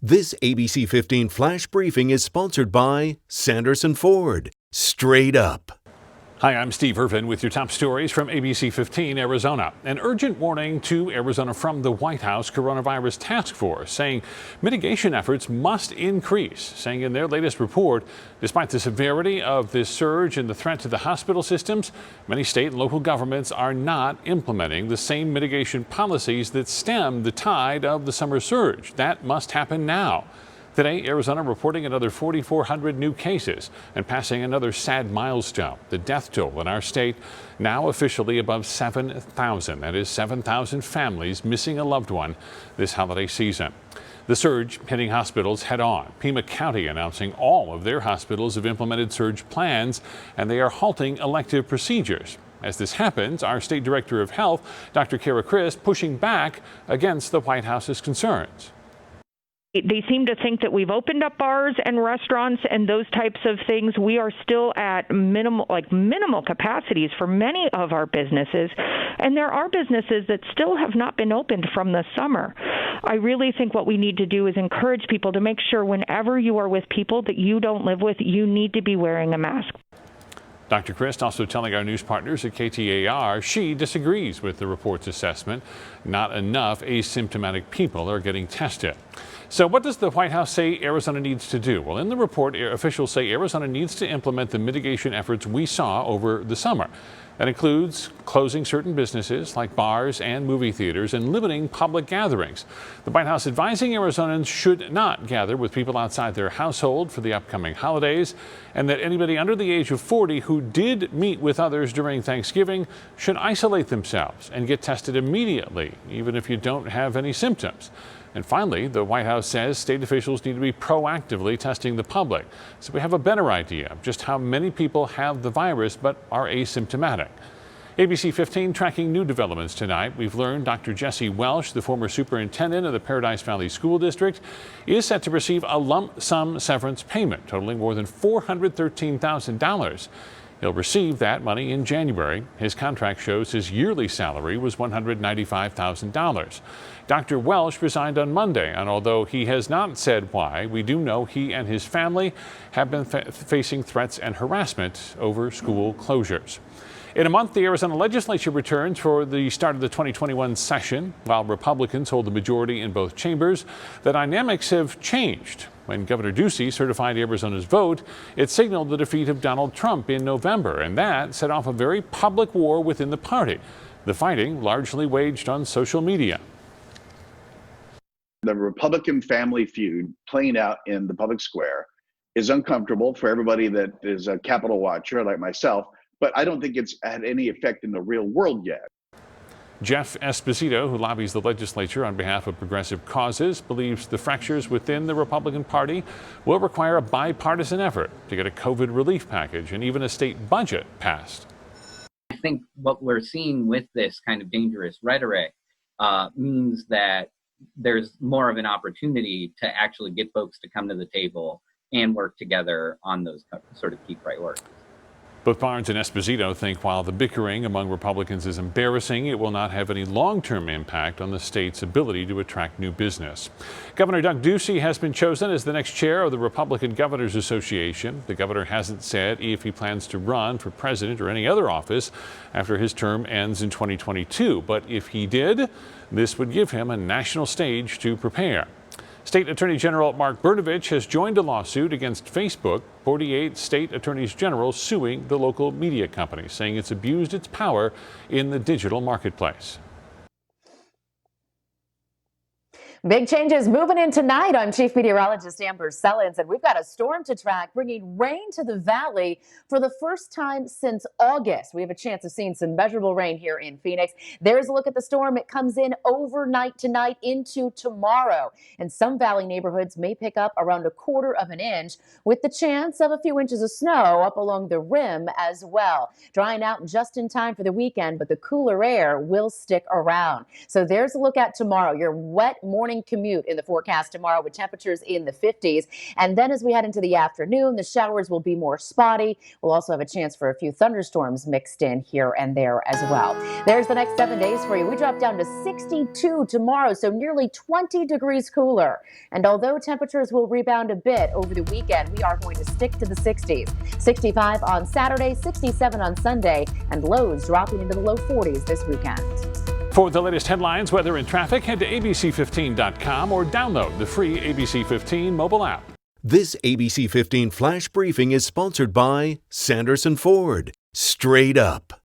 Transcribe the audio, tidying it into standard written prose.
This ABC 15 Flash Briefing is sponsored by Sanderson Ford. Straight up. Hi, I'm Steve Irvin with your top stories from ABC15 Arizona. An urgent warning to Arizona from the White House Coronavirus Task Force, saying mitigation efforts must increase, saying in their latest report, despite the severity of this surge and the threat to the hospital systems, many state and local governments are not implementing the same mitigation policies that stemmed the tide of the summer surge. That must happen now. Today, Arizona reporting another 4,400 new cases and passing another sad milestone. The death toll in our state now officially above 7,000. That is 7,000 families missing a loved one this holiday season. The surge hitting hospitals head on. PIMA County announcing all of their hospitals have implemented surge plans and they are halting elective procedures. As this happens, our state director of health, Dr. Kara Christ, pushing back against the White House's concerns. They seem to think that we've opened up bars and restaurants and those types of things. We are still at minimal capacities for many of our businesses, and there are businesses that still have not been opened from the summer. I really think what we need to do is encourage people to make sure whenever you are with people that you don't live with, you need to be wearing a mask. Dr. Christ also telling our news partners at KTAR she disagrees with the report's assessment. Not enough asymptomatic people are getting tested. So what does the White House say Arizona needs to do? Well, in the report, officials say Arizona needs to implement the mitigation efforts we saw over the summer. That includes closing certain businesses like bars and movie theaters and limiting public gatherings. The White House advising Arizonans should not gather with people outside their household for the upcoming holidays, and that anybody under the age of 40 who did meet with others during Thanksgiving should isolate themselves and get tested immediately, even if you don't have any symptoms. And finally, the White House says state officials need to be proactively testing the public so we have a better idea of just how many people have the virus but are asymptomatic. ABC 15 tracking new developments tonight. We've learned Dr. Jesse Welsh, the former superintendent of the Paradise Valley School District, is set to receive a lump sum severance payment totaling more than $413,000. He'll receive that money in January. His contract shows his yearly salary was $195,000. Dr. Welsh resigned on Monday, and although he has not said why, we do know he and his family have been facing threats and harassment over school closures. In a month, the Arizona legislature returns for the start of the 2021 session. While Republicans hold the majority in both chambers, the dynamics have changed. When Governor DUCEY certified Arizona's vote, it signaled the defeat of Donald Trump in November, and that set off a very public war within the party. The fighting largely waged on social media. The Republican family feud playing out in the public square is uncomfortable for everybody that is a Capitol watcher like myself, but I don't think it's had any effect in the real world yet. Jeff Esposito, who lobbies the legislature on behalf of progressive causes, believes the fractures within the Republican Party will require a bipartisan effort to get a COVID relief package and even a state budget passed. I think what we're seeing with this kind of dangerous rhetoric means that there's more of an opportunity to actually get folks to come to the table and work together on those sort of key priorities. Both Barnes and Esposito think while the bickering among Republicans is embarrassing, it will not have any long-term impact on the state's ability to attract new business. Governor Doug Ducey has been chosen as the next chair of the Republican Governors Association. The governor hasn't said if he plans to run for president or any other office after his term ends in 2022. But if he did, this would give him a national stage to prepare. State Attorney General Mark BRNOVICH has joined a lawsuit against Facebook. 48 state attorneys general suing the local media company, saying it's abused its power in the digital marketplace. Big changes moving in tonight. I'm Chief Meteorologist Amber Sellens, and we've got a storm to track, bringing rain to the valley for the first time since August. We have a chance of seeing some measurable rain here in Phoenix. There's a look at the storm. It comes in overnight tonight into tomorrow, and some valley neighborhoods may pick up around 1/4 of an inch, with the chance of a few inches of snow up along the rim as well. Drying out just in time for the weekend, but the cooler air will stick around. So there's a look at tomorrow. Your wet morning morning commute in the forecast tomorrow with temperatures in the 50s. And then as we head into the afternoon, the showers will be more spotty. We'll also have a chance for a few thunderstorms mixed in here and there as well. There's the next 7 days for you. We drop down to 62 tomorrow, so nearly 20 degrees cooler. And although temperatures will rebound a bit over the weekend, we are going to stick to the 60s. 65 on Saturday, 67 on Sunday, and lows dropping into the low 40s this weekend. For the latest headlines, weather, and traffic, head to abc15.com or download the free ABC15 mobile app. This ABC 15 Flash Briefing is sponsored by Sanderson Ford. Straight up.